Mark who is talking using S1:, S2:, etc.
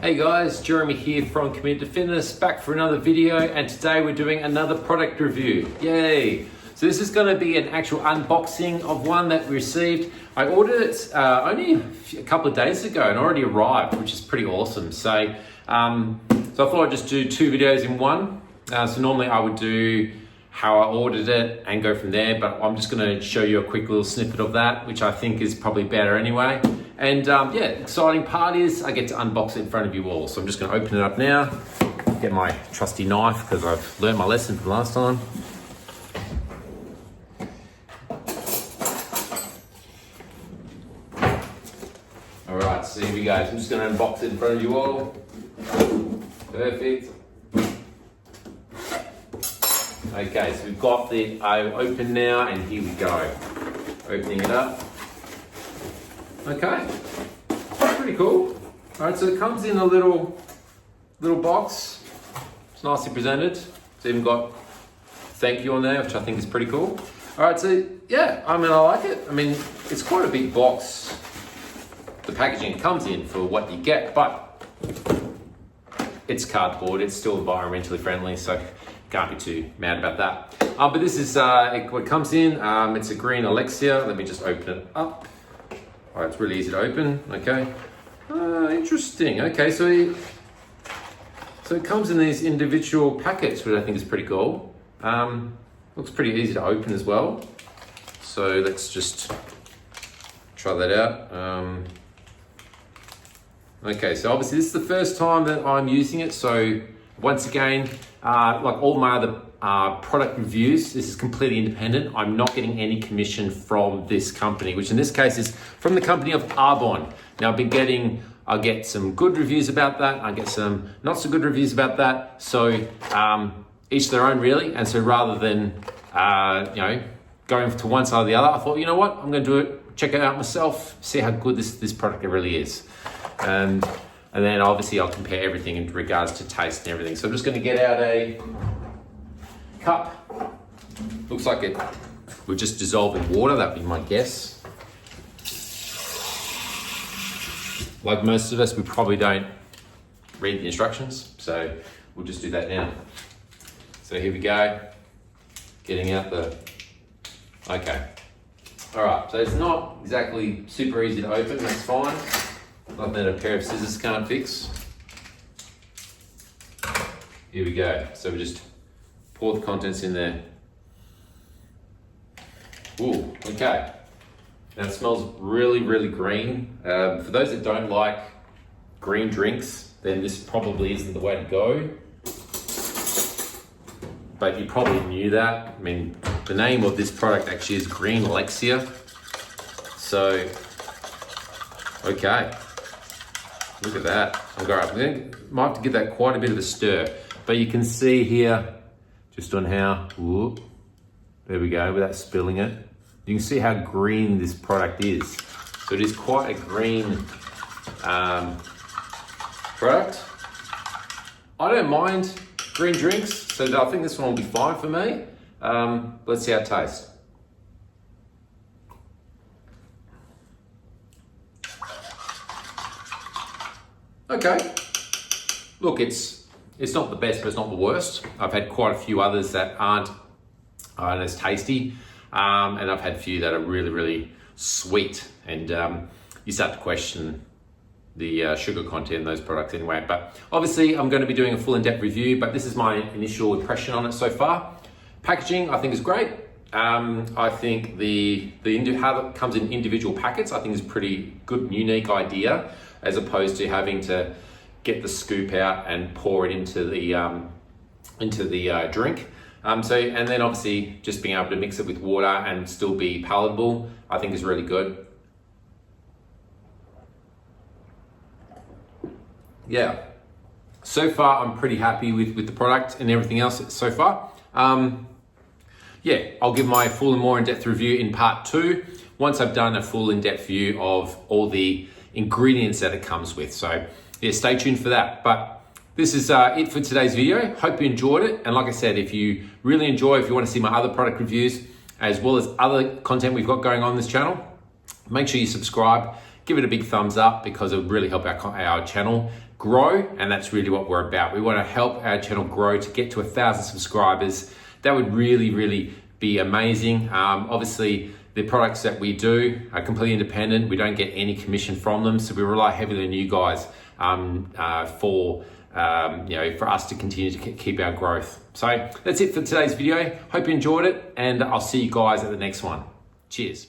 S1: Hey guys, Jeremy here from Committed to Fitness, back for another video, and today we're doing another product review. Yay! So this is going to be an actual unboxing of one that we received. I ordered it only a couple of days ago and already arrived, which is pretty awesome. So I thought I'd just do two videos in one. So normally I would do how I ordered it and go from there, but I'm just going to show you a quick little snippet of that, which I think is probably better anyway. And yeah, exciting part is I get to unbox it in front of you all. So I'm just going to open it up now, get my trusty knife because I've learned my lesson from last time. All right, so here we go. So I'm just going to unbox it in front of you all. Perfect. Okay, so we've got the open now, and here we go. Opening it up. Okay, pretty cool. All right, so it comes in a little box. It's nicely presented. It's even got thank you on there, which I think is pretty cool. All right, so yeah, I mean, I like it. I mean, it's quite a big box. The packaging it comes in for what you get, but it's cardboard. It's still environmentally friendly, so can't be too mad about that. But this is what comes in. It's a green Elixir. Let me just open it up. All right, it's really easy to open. Okay, interesting. Okay, so it comes in these individual packets, which I think is pretty cool. Looks pretty easy to open as well. So let's just try that out. Okay, so obviously this is the first time that I'm using it. So once again, like all my other product reviews, this is completely independent. I'm not getting any commission from this company, which in this case is from the company of Arbonne. Now I get some good reviews about that. I get some not so good reviews about that. So each their own really. And so rather than, going to one side or the other, I thought, you know what, I'm going to do it, check it out myself, see how good this product really is. And then obviously I'll compare everything in regards to taste and everything. So I'm just going to get out a cup. Looks like it would just dissolve in water. That'd be my guess. Like most of us, we probably don't read the instructions. So we'll just do that now. So here we go. Getting out the, okay. All right, so it's not exactly super easy to open, that's fine. Nothing that a pair of scissors can't fix. Here we go. So we just pour the contents in there. Ooh, okay. Now it smells really, really green. For those that don't like green drinks, then this probably isn't the way to go. But you probably knew that. I mean, the name of this product actually is Green Elixir. So, okay. Look at that. I might have to give that quite a bit of a stir. But you can see here, just on how, whoop, there we go, without spilling it. You can see how green this product is. So it is quite a green product. I don't mind green drinks, so I think this one will be fine for me. Let's see how it tastes. Okay, look, it's not the best, but it's not the worst. I've had quite a few others that aren't as tasty, and I've had a few that are really, really sweet, and you start to question the sugar content in those products anyway. But obviously, I'm going to be doing a full in-depth review, but this is my initial impression on it so far. Packaging, I think, is great. I think how it comes in individual packets, I think is a pretty good and unique idea, as opposed to having to get the scoop out and pour it into the drink. And then obviously just being able to mix it with water and still be palatable, I think is really good. Yeah, so far I'm pretty happy with the product and everything else so far. Yeah, I'll give my full and more in-depth review in part 2, once I've done a full in-depth view of all the ingredients that it comes with. So yeah, stay tuned for that. But this is it for today's video. Hope you enjoyed it. And like I said, if you really enjoy, if you want to see my other product reviews, as well as other content we've got going on this channel, make sure you subscribe. give it a big thumbs up because it would really help our channel grow, and that's really what we're about. We want to help our channel grow to get to 1,000 subscribers. That would really be amazing. Obviously, the products that we do are completely independent. We don't get any commission from them, so we rely heavily on you guys for us to continue to keep our growth. So that's it for today's video. Hope you enjoyed it, and I'll see you guys at the next one. Cheers.